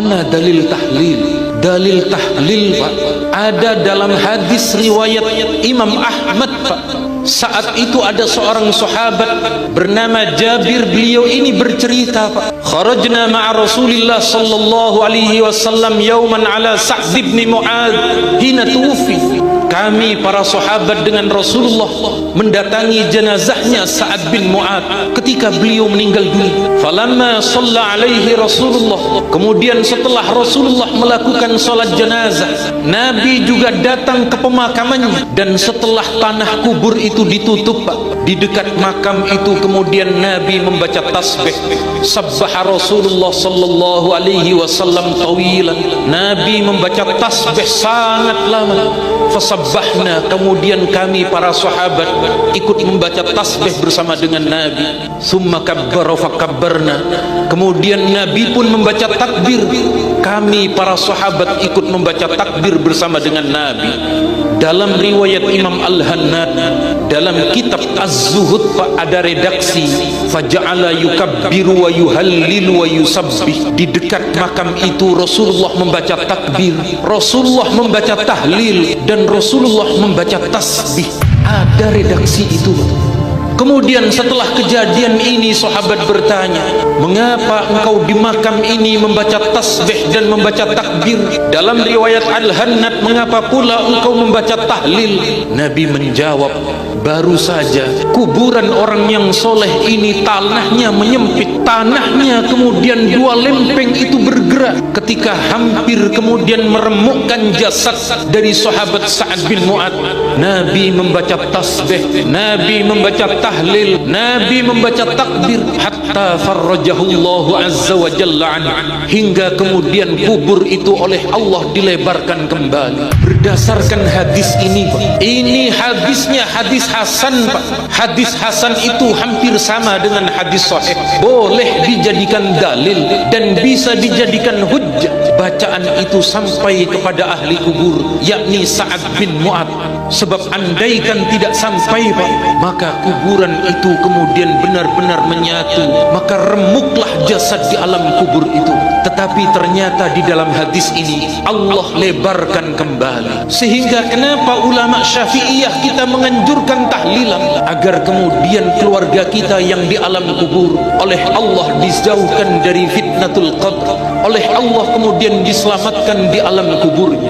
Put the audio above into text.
Mana dalil tahlil? Dalil tahlil, Pak, ada dalam hadis riwayat Imam Ahmad, Pak. Saat itu ada seorang sahabat bernama Jabir. Beliau ini bercerita, Pak, kharajna ma'a Rasulillah sallallahu alaihi wasallam yauman ala Sa'd bin Mu'adz hina tuwfi. Kami para sahabat dengan Rasulullah mendatangi jenazahnya Sa'ad bin Mu'adz ketika beliau meninggal dunia. Falamma shalla alaihi Rasulullah, kemudian setelah Rasulullah melakukan salat jenazah, Nabi juga datang ke pemakamannya. Dan setelah tanah kubur itu ditutup, Pak, di dekat makam itu kemudian Nabi membaca tasbih. Sabbaha Rasulullah sallallahu alaihi wasallam tawilan. Nabi membaca tasbih sangat lama. Fasabbahna, kemudian kami para sahabat ikut membaca tasbih bersama dengan Nabi. Summa kabbara fakabbarna, kemudian Nabi pun membaca takbir. Kami para sahabat ikut membaca takbir bersama dengan Nabi. Dalam riwayat Imam Al-Hannad dalam kitab Az-Zuhud, Pak, ada redaksi faja'ala yukabbiru wa yuhallilu wa yusabbih. Di dekat makam itu Rasulullah membaca takbir, Rasulullah membaca tahlil, dan Rasulullah membaca tasbih. Ada redaksi itu, Pak. Kemudian setelah kejadian ini sahabat bertanya, mengapa engkau di makam ini membaca tasbih dan membaca takbir? Dalam riwayat Al-Hannad, mengapa pula engkau membaca tahlil? Nabi menjawab, baru saja kuburan orang yang soleh ini tanahnya menyempit, tanahnya kemudian dua lempeng itu bergerak ketika hampir kemudian meremukkan jasad dari sahabat Sa'ad bin Mu'adz. Nabi membaca tasbih, Nabi membaca tahlil, Nabi membaca takbir, hatta farrajahullahu azza wa jalla an, hingga kemudian kubur itu oleh Allah dilebarkan kembali. Berdasarkan hadis ini, Pak, ini hadisnya hadis hasan, Pak. Hadis hasan itu hampir sama dengan hadis sahih, boleh dijadikan dalil dan bisa dijadikan hujjah. Bacaan itu sampai kepada ahli kubur, yakni Sa'ad bin Mu'adz. Sebab andaikan tidak sampai, Pak, maka kuburan itu kemudian benar-benar menyatu, maka remuklah jasad di alam kubur itu. Tetapi ternyata di dalam hadis ini Allah lebarkan kembali. Sehingga kenapa ulama Syafi'iyah kita menganjurkan tahlilan? Agar kemudian keluarga kita yang di alam kubur oleh Allah dijauhkan dari fitnatul qabr, oleh Allah kemudian diselamatkan di alam kuburnya.